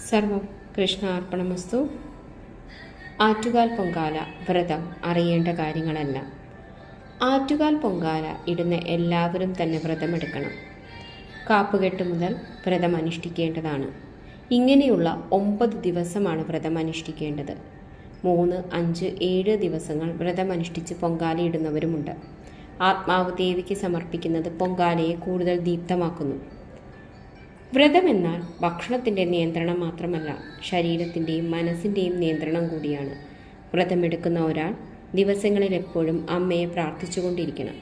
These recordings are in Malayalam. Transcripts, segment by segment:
സർവം കൃഷ്ണാർപ്പണമസ്തു. ആറ്റുകാൽ പൊങ്കാല വ്രതം അറിയേണ്ട കാര്യങ്ങളെല്ലാം. ആറ്റുകാൽ പൊങ്കാല ഇടുന്ന എല്ലാവരും തന്നെ വ്രതമെടുക്കണം. കാപ്പുകെട്ട് മുതൽ വ്രതം അനുഷ്ഠിക്കേണ്ടതാണ്. ഇങ്ങനെയുള്ള 9 ദിവസമാണ് വ്രതം അനുഷ്ഠിക്കേണ്ടത്. 3, 5, 7 ദിവസങ്ങൾ വ്രതമനുഷ്ഠിച്ച് പൊങ്കാലയിടുന്നവരുമുണ്ട്. ആത്മാവ് ദേവിക്ക് സമർപ്പിക്കുന്നത് പൊങ്കാലയെ കൂടുതൽ ദീപ്തമാക്കുന്നു. വ്രതമെന്നാൽ ഭക്ഷണത്തിൻ്റെ നിയന്ത്രണം മാത്രമല്ല, ശരീരത്തിൻ്റെയും മനസ്സിൻ്റെയും നിയന്ത്രണം കൂടിയാണ്. വ്രതമെടുക്കുന്ന ഒരാൾ ദിവസങ്ങളിൽ എപ്പോഴും അമ്മയെ പ്രാർത്ഥിച്ചുകൊണ്ടിരിക്കണം.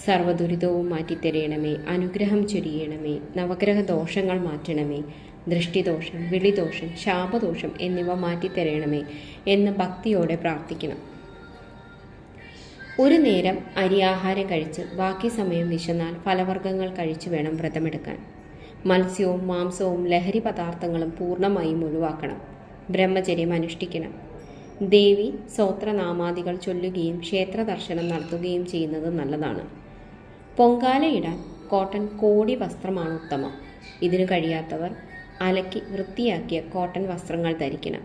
സർവ്വദുരിതവും മാറ്റിത്തരയണമേ, അനുഗ്രഹം ചൊരിയണമേ, നവഗ്രഹ ദോഷങ്ങൾ മാറ്റണമേ, ദൃഷ്ടിദോഷം, വിളിദോഷം, ശാപദോഷം എന്നിവ മാറ്റിത്തരയണമേ എന്ന് ഭക്തിയോടെ പ്രാർത്ഥിക്കണം. ഒരു നേരം അരിയാഹാരം കഴിച്ച് ബാക്കി സമയം വിശന്നാൽ ഫലവർഗ്ഗങ്ങൾ കഴിച്ചു വേണം വ്രതമെടുക്കാൻ. മത്സ്യവും മാംസവും ലഹരി പദാർത്ഥങ്ങളും പൂർണ്ണമായും ഒഴിവാക്കണം. ബ്രഹ്മചര്യം അനുഷ്ഠിക്കണം. ദേവി സ്തോത്രനാമാദികൾ ചൊല്ലുകയും ക്ഷേത്ര ദർശനം നടത്തുകയും ചെയ്യുന്നത് നല്ലതാണ്. പൊങ്കാലയിടാൻ കോട്ടൺ കോടി വസ്ത്രമാണ് ഉത്തമം. ഇതിനു കഴിയാത്തവർ അലക്കി വൃത്തിയാക്കിയ കോട്ടൺ വസ്ത്രങ്ങൾ ധരിക്കണം.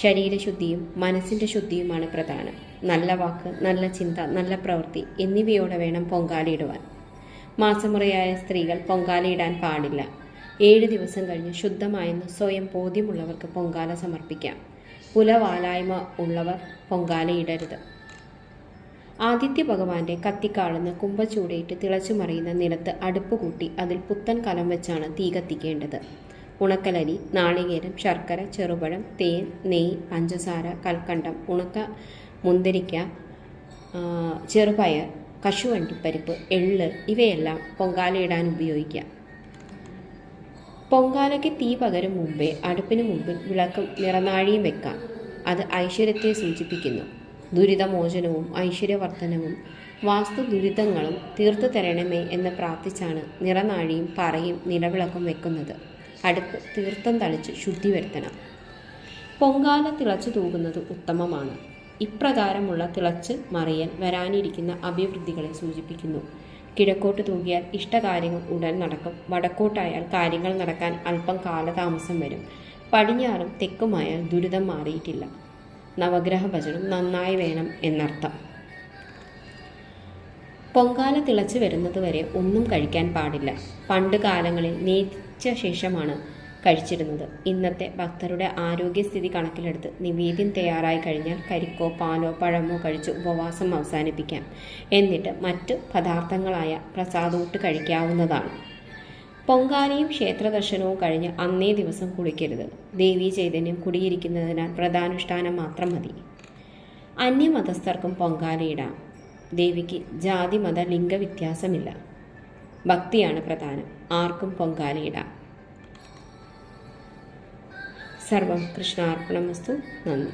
ശരീരശുദ്ധിയും മനസ്സിൻ്റെ ശുദ്ധിയുമാണ് പ്രധാനം. നല്ല വാക്ക്, നല്ല ചിന്ത, നല്ല പ്രവൃത്തി എന്നിവയോടെ വേണം പൊങ്കാലയിടുവാൻ. മാസമുറയായ സ്ത്രീകൾ പൊങ്കാലയിടാൻ പാടില്ല. 7 ദിവസം കഴിഞ്ഞ് ശുദ്ധമായെന്ന് സ്വയം ബോധ്യമുള്ളവർക്ക് പൊങ്കാല സമർപ്പിക്കാം. കുലവാലായ്മ ഉള്ളവർ പൊങ്കാലയിടരുത്. ആദിത്യ ഭഗവാന്റെ കത്തിക്കാളുന്ന കുംഭച്ചൂടയിട്ട് തിളച്ചു മറിയുന്ന നിലത്ത് അടുപ്പ് കൂട്ടി അതിൽ പുത്തൻ കലം വെച്ചാണ് തീ കത്തിക്കേണ്ടത്. ഉണക്കലരി, നാളികേരം, ശർക്കര, ചെറുപഴം, തേൻ, നെയ്യ്, പഞ്ചസാര, കൽക്കണ്ടം, ഉണക്ക മുന്തിരിക്ക, ചെറുപയർ, കശുവണ്ടിപ്പരിപ്പ്, എള്ള് ഇവയെല്ലാം പൊങ്കാലയിടാൻ ഉപയോഗിക്കാം. പൊങ്കാലയ്ക്ക് തീ പകരും മുമ്പേ അടുപ്പിന് മുമ്പിൽ വിളക്കും നിറനാഴിയും വെക്കാം. അത് ഐശ്വര്യത്തെ സൂചിപ്പിക്കുന്നു. ദുരിതമോചനവും ഐശ്വര്യവർദ്ധനവും വാസ്തു ദുരിതങ്ങളും തീർത്തു തരണമേ എന്ന് പ്രാർത്ഥിച്ചാണ് നിറനാഴിയും പറയും നിലവിളക്കും വെക്കുന്നത്. അടുപ്പ് തീർത്ഥം തളിച്ച് ശുദ്ധി വരുത്തണം. പൊങ്കാല തിളച്ചു തൂകുന്നത് ഉത്തമമാണ്. ഇപ്രകാരമുള്ള തിളച്ച് മറിയൽ വരാനിരിക്കുന്ന അഭിവൃദ്ധികളെ സൂചിപ്പിക്കുന്നു. കിഴക്കോട്ട് തൂകിയാൽ ഇഷ്ടകാര്യങ്ങൾ ഉടൻ നടക്കും. വടക്കോട്ടായാൽ കാര്യങ്ങൾ നടക്കാൻ അല്പം കാലതാമസം വരും. പടിഞ്ഞാറും തെക്കുമായാൽ ദുരിതം മാറിയിട്ടില്ല. നവഗ്രഹ ഭജനം നന്നായി വേണം എന്നർത്ഥം. പൊങ്കാല തിളച്ചു വരുന്നത് വരെ ഒന്നും കഴിക്കാൻ പാടില്ല. പണ്ട് കാലങ്ങളിൽ നേതിച്ച ശേഷമാണ് കഴിച്ചിരുന്നത്. ഇന്നത്തെ ഭക്തരുടെ ആരോഗ്യസ്ഥിതി കണക്കിലെടുത്ത് നിവേദ്യം തയ്യാറായി കഴിഞ്ഞാൽ കരിക്കോ പാലോ പഴമോ കഴിച്ച് ഉപവാസം അവസാനിപ്പിക്കാം. എന്നിട്ട് മറ്റ് പദാർത്ഥങ്ങളായ പ്രസാദൂട്ട് കഴിക്കാവുന്നതാണ്. പൊങ്കാലയും ക്ഷേത്രദർശനവും കഴിഞ്ഞ് അന്നേ ദിവസം കുളിക്കരുത്. ദേവീ ചൈതന്യം കുടിയിരിക്കുന്നതിനാൽ വ്രതാനുഷ്ഠാനം മാത്രം മതി. അന്യമതസ്ഥർക്കും പൊങ്കാലയിടാം. ദേവിക്ക് ജാതി മത ലിംഗ വ്യത്യാസമില്ല. ഭക്തിയാണ് പ്രധാനം. ആർക്കും പൊങ്കാലയിടാം. സർവം കൃഷ്ണാർപ്പണമസ്തു. നന്ദി.